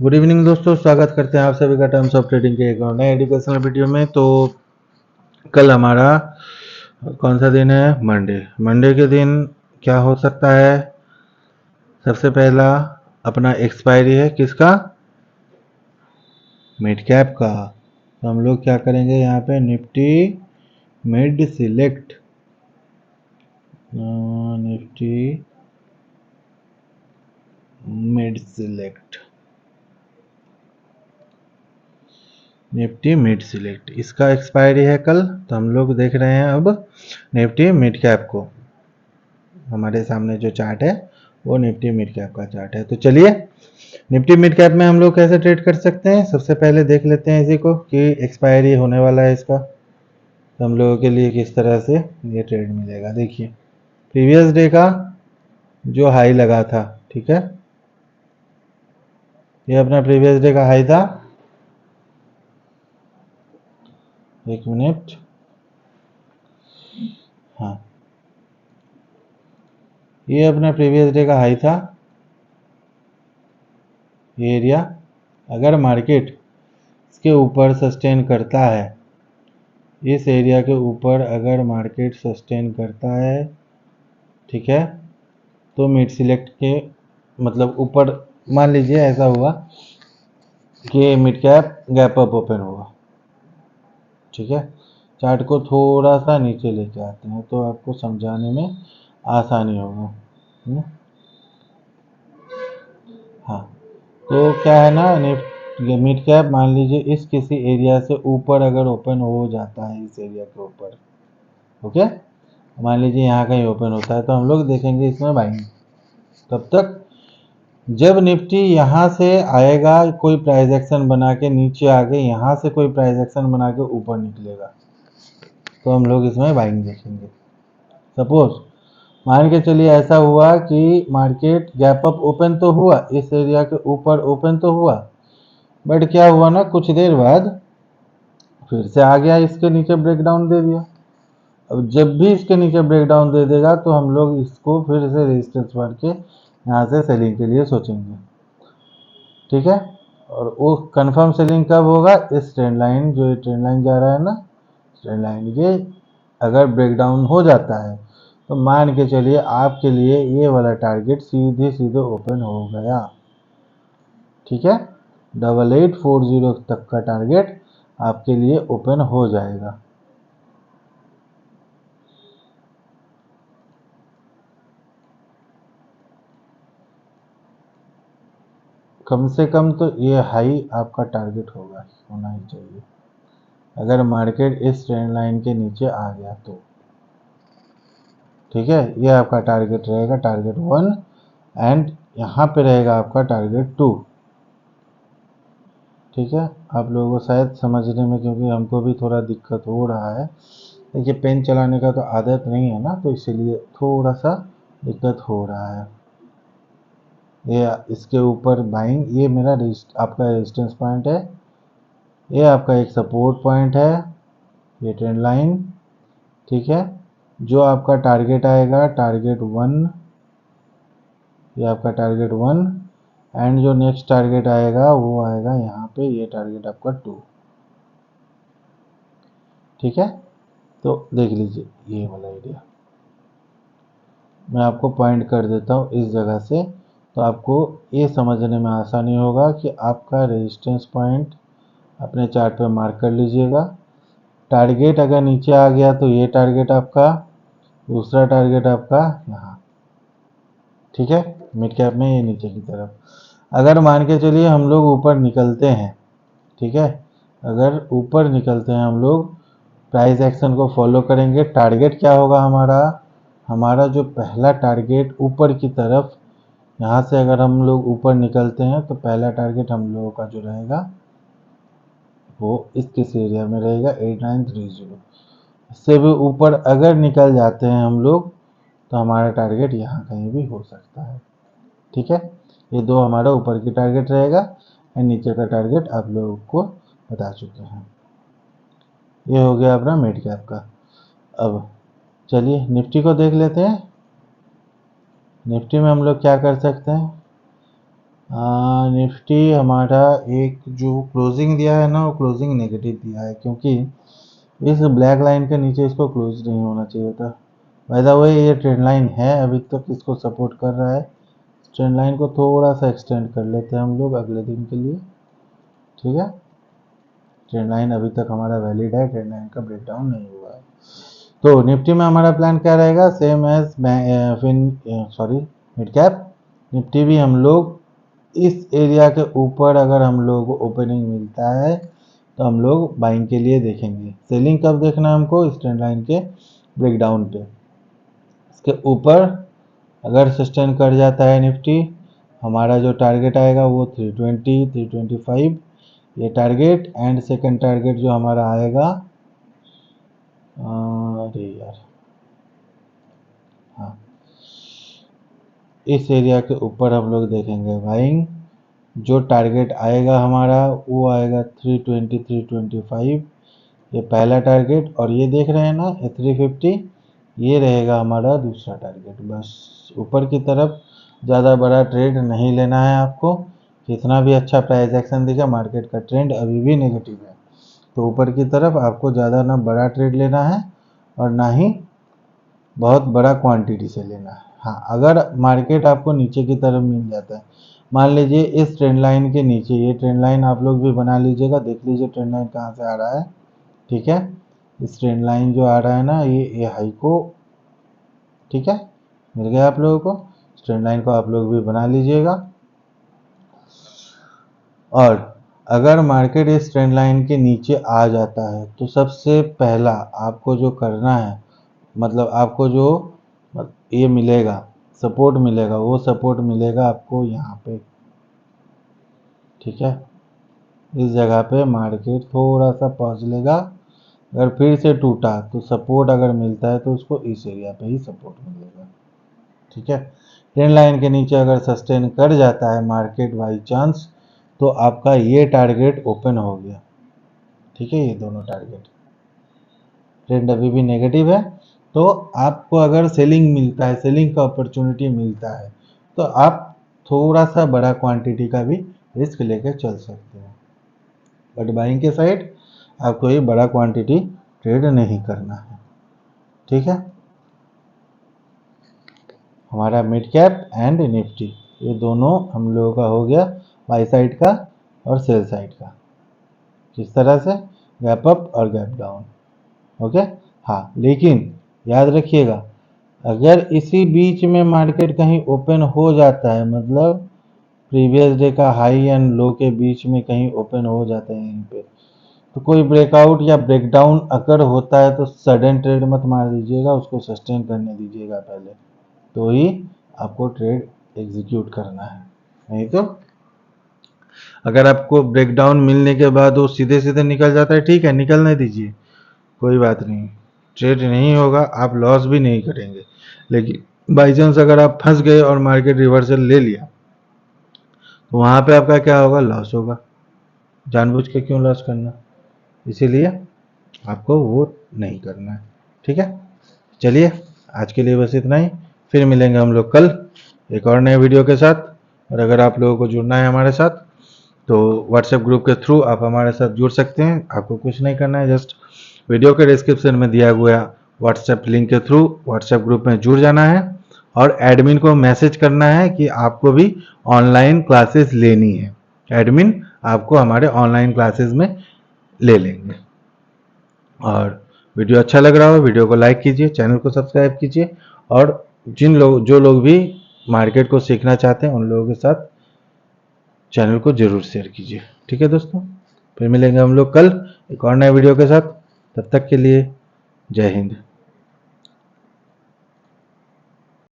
Good evening दोस्तों, स्वागत करते हैं आप सभी का टर्म्स ऑफ ट्रेडिंग के एक और नए एजुकेशनल वीडियो में। तो कल हमारा कौन सा दिन है? मंडे के दिन क्या हो सकता है? सबसे पहला अपना एक्सपायरी है किसका? मिड कैप का। तो हम लोग क्या करेंगे यहाँ पे? Nifty mid select, Nifty mid select, Nifty mid select, इसका एक्सपायरी है कल। तो हम लोग देख रहे हैं अब निफ्टी मिड कैप को। हमारे सामने जो चार्ट है वो निफ्टी मिड कैप का चार्ट है। तो चलिए निफ्टी मिड कैप में हम लोग कैसे ट्रेड कर सकते हैं, सबसे पहले देख लेते हैं इसी को कि एक्सपायरी होने वाला है इसका। तो हम लोगों के लिए किस तरह से ये ट्रेड मिलेगा। देखिए प्रीवियस डे का जो हाई लगा था, ठीक है, ये अपना प्रीवियस डे का हाई था। एक मिनट, हाँ, ये अपना प्रीवियस डे का हाई था, ये एरिया। अगर मार्केट इसके ऊपर सस्टेन करता है, इस एरिया के ऊपर अगर मार्केट सस्टेन करता है, ठीक है, तो मिड सिलेक्ट के मतलब ऊपर मान लीजिए ऐसा हुआ कि mid cap gap up open होगा, ठीक है। चार्ट को थोड़ा सा नीचे लेके आते हैं तो आपको समझाने में आसानी होगा। हाँ, तो क्या है ना, मिड कैप मान लीजिए इस किसी एरिया से ऊपर अगर ओपन हो जाता है, इस एरिया के ऊपर, ओके, मान लीजिए यहाँ कहीं ओपन होता है तो हम लोग देखेंगे इसमें बाइंग। तब तक जब निफ्टी यहाँ से आएगा, कोई प्राइस एक्शन बना के नीचे आके यहाँ से कोई प्राइस एक्शन बना के ऊपर निकलेगा, तो हम लोग इसमें बाइंग देखेंगे। सपोज मान के चलिए ऐसा हुआ कि मार्केट गैप अप ओपन तो हुआ, इस एरिया के ऊपर ओपन तो हुआ, बट क्या हुआ ना, कुछ देर बाद फिर से आ गया, इसके नीचे ब्रेकडाउन दे दिया। अब जब भी इसके नीचे ब्रेकडाउन दे देगा तो हम लोग इसको फिर से रेजिस्टेंस मार के यहाँ से सेलिंग के लिए सोचेंगे, ठीक है। और वो कंफर्म सेलिंग कब होगा? इस ट्रेंड लाइन, जो ये ट्रेंड लाइन जा रहा है ना, ट्रेंड लाइन ये अगर ब्रेकडाउन हो जाता है तो मान के चलिए आपके लिए ये वाला टारगेट सीधे सीधे ओपन हो गया, ठीक है। 8840 तक का टारगेट आपके लिए ओपन हो जाएगा। कम से कम तो ये हाई आपका टारगेट होगा, होना ही चाहिए अगर मार्केट इस ट्रेंड लाइन के नीचे आ गया तो, ठीक है। ये आपका टारगेट रहेगा, टारगेट 1, एंड यहाँ पे रहेगा आपका टारगेट 2, ठीक है। आप लोगों को शायद समझने में, क्योंकि हमको भी थोड़ा दिक्कत हो रहा है, देखिए पेन चलाने का तो आदत नहीं है ना, तो इसीलिए थोड़ा सा दिक्कत हो रहा है। ये इसके ऊपर बाइंग, ये मेरा आपका रेजिस्टेंस पॉइंट है, ये आपका एक सपोर्ट पॉइंट है, ये ट्रेंड लाइन, ठीक है। जो आपका टारगेट आएगा टारगेट 1, ये आपका टारगेट 1, एंड जो नेक्स्ट टारगेट आएगा वो आएगा यहाँ पे, ये टारगेट आपका 2, ठीक है। तो देख लीजिए ये वाला एरिया मैं आपको पॉइंट कर देता हूँ इस जगह से, तो आपको ये समझने में आसानी होगा कि आपका रेजिस्टेंस पॉइंट अपने चार्ट पे मार्क कर लीजिएगा। टारगेट अगर नीचे आ गया तो ये टारगेट आपका, दूसरा टारगेट आपका यहाँ, ठीक है, मिड कैप में ये नीचे की तरफ। अगर मान के चलिए हम लोग ऊपर निकलते हैं, ठीक है, अगर ऊपर निकलते हैं हम लोग, प्राइस एक्शन को फॉलो करेंगे, टारगेट क्या होगा हमारा? हमारा जो पहला टारगेट ऊपर की तरफ, यहाँ से अगर हम लोग ऊपर निकलते हैं तो पहला टारगेट हम लोगों का जो रहेगा वो इस किस एरिया में रहेगा, 8930। इससे भी ऊपर अगर निकल जाते हैं हम लोग तो हमारा टारगेट यहाँ कहीं भी हो सकता है, ठीक है। ये दो हमारा ऊपर की टारगेट रहेगा, एंड नीचे का टारगेट आप लोगों को बता चुके हैं। ये हो गया अपना मिड कैप का। अब चलिए निफ्टी को देख लेते हैं। निफ्टी में हम लोग क्या कर सकते हैं? निफ्टी हमारा एक जो क्लोजिंग दिया है ना, वो क्लोजिंग नेगेटिव दिया है, क्योंकि इस ब्लैक लाइन के नीचे इसको क्लोज नहीं होना चाहिए था। बाय द वे ये ट्रेंड लाइन है, अभी तक इसको सपोर्ट कर रहा है। ट्रेंड लाइन को थोड़ा सा एक्सटेंड कर लेते हैं हम लोग अगले दिन के लिए, ठीक है। ट्रेंड लाइन अभी तक हमारा वैलिड है, ट्रेंड लाइन का ब्रेकडाउन नहीं हुआ है। तो निफ्टी में हमारा प्लान क्या रहेगा, same as mid cap. Nifty भी हम लोग इस एरिया के ऊपर अगर हम लोग को ओपनिंग मिलता है तो हम लोग बाइंग के लिए देखेंगे। सेलिंग कब देखना है हमको, इस ट्रेंड लाइन के ब्रेकडाउन पे। इसके ऊपर अगर सस्टेन कर जाता है निफ्टी, हमारा जो टारगेट आएगा वो 320 325 ये टारगेट। एंड सेकंड टारगेट जो हमारा आएगा, अरे यार, हाँ, इस एरिया के ऊपर हम लोग देखेंगे बाइंग। जो टारगेट आएगा हमारा वो आएगा 320 325, ये पहला टारगेट। और ये देख रहे हैं ना, ये 350, ये रहेगा हमारा दूसरा टारगेट। बस ऊपर की तरफ ज़्यादा बड़ा ट्रेड नहीं लेना है आपको। कितना भी अच्छा प्राइस एक्शन दिखा, मार्केट का ट्रेंड अभी भी नेगेटिव है, तो ऊपर की तरफ आपको ज़्यादा ना बड़ा ट्रेड लेना है और ना ही बहुत बड़ा क्वांटिटी से लेना है। हाँ, अगर मार्केट आपको नीचे की तरफ मिल जाता है, मान लीजिए इस ट्रेंड लाइन के नीचे, ये ट्रेंड लाइन आप लोग भी बना लीजिएगा, देख लीजिए ट्रेंड लाइन कहाँ से आ रहा है, ठीक है। इस ट्रेंड लाइन जो आ रहा है ना, ये हाई को, ठीक है, मिल गया आप लोगों को। इस ट्रेंड लाइन को आप लोग भी बना लीजिएगा। और अगर मार्केट इस ट्रेंड लाइन के नीचे आ जाता है तो सबसे पहला आपको जो करना है, मतलब आपको जो ये मिलेगा, सपोर्ट मिलेगा, वो सपोर्ट मिलेगा आपको यहाँ पे, ठीक है। इस जगह पे मार्केट थोड़ा सा पहुँच लेगा। अगर फिर से टूटा तो सपोर्ट अगर मिलता है तो उसको इस एरिया पे ही सपोर्ट मिलेगा, ठीक है। ट्रेंड लाइन के नीचे अगर सस्टेन कर जाता है मार्केट बाई चांस, तो आपका ये टारगेट ओपन हो गया, ठीक है। ये दोनों टारगेट, ट्रेंड अभी भी नेगेटिव है, तो आपको अगर सेलिंग मिलता है, सेलिंग का अपॉर्चुनिटी मिलता है, तो आप थोड़ा सा बड़ा क्वांटिटी का भी रिस्क लेकर चल सकते हैं। बट बाइंग के साइड आपको ये बड़ा क्वांटिटी ट्रेड नहीं करना है, ठीक है। हमारा मिड कैप एंड निफ्टी ये दोनों हम लोगों का हो गया, बाई साइड का और सेल साइड का। किस तरह से, गैप अप और गैप डाउन, ओके। हाँ, लेकिन याद रखिएगा, अगर इसी बीच में मार्केट कहीं ओपन हो जाता है, मतलब प्रीवियस डे का हाई एंड लो के बीच में कहीं ओपन हो जाता है यहीं पे, तो कोई ब्रेकआउट या ब्रेकडाउन अगर होता है तो सडन ट्रेड मत मार दीजिएगा, उसको सस्टेन करने दीजिएगा पहले, तो ही आपको ट्रेड एग्जीक्यूट करना है। नहीं तो अगर आपको ब्रेकडाउन मिलने के बाद वो सीधे सीधे निकल जाता है, ठीक है, निकलने दीजिए, कोई बात नहीं, ट्रेड नहीं होगा, आप लॉस भी नहीं करेंगे। लेकिन बाई चांस अगर आप फंस गए और मार्केट रिवर्सल ले लिया, तो वहाँ पे आपका क्या होगा, लॉस होगा। जानबूझ के क्यों लॉस करना, इसीलिए आपको वो नहीं करना है, ठीक है। चलिए, आज के लिए बस इतना ही, फिर मिलेंगे हम लोग कल एक और नए वीडियो के साथ। और अगर आप लोगों को जुड़ना है हमारे साथ, तो व्हाट्सएप ग्रुप के थ्रू आप हमारे साथ जुड़ सकते हैं। आपको कुछ नहीं करना है, जस्ट वीडियो के डिस्क्रिप्शन में दिया हुआ व्हाट्सएप लिंक के थ्रू व्हाट्सएप ग्रुप में जुड़ जाना है और एडमिन को मैसेज करना है कि आपको भी ऑनलाइन क्लासेस लेनी है। एडमिन आपको हमारे ऑनलाइन क्लासेस में ले लेंगे। और वीडियो अच्छा लग रहा हो, वीडियो को लाइक कीजिए, चैनल को सब्सक्राइब कीजिए, और जो लोग भी मार्केट को सीखना चाहते हैं उन लोगों के साथ चैनल को जरूर शेयर कीजिए, ठीक है दोस्तों। फिर मिलेंगे हम लोग कल एक और नए वीडियो के साथ, तब तक के लिए जय हिंद।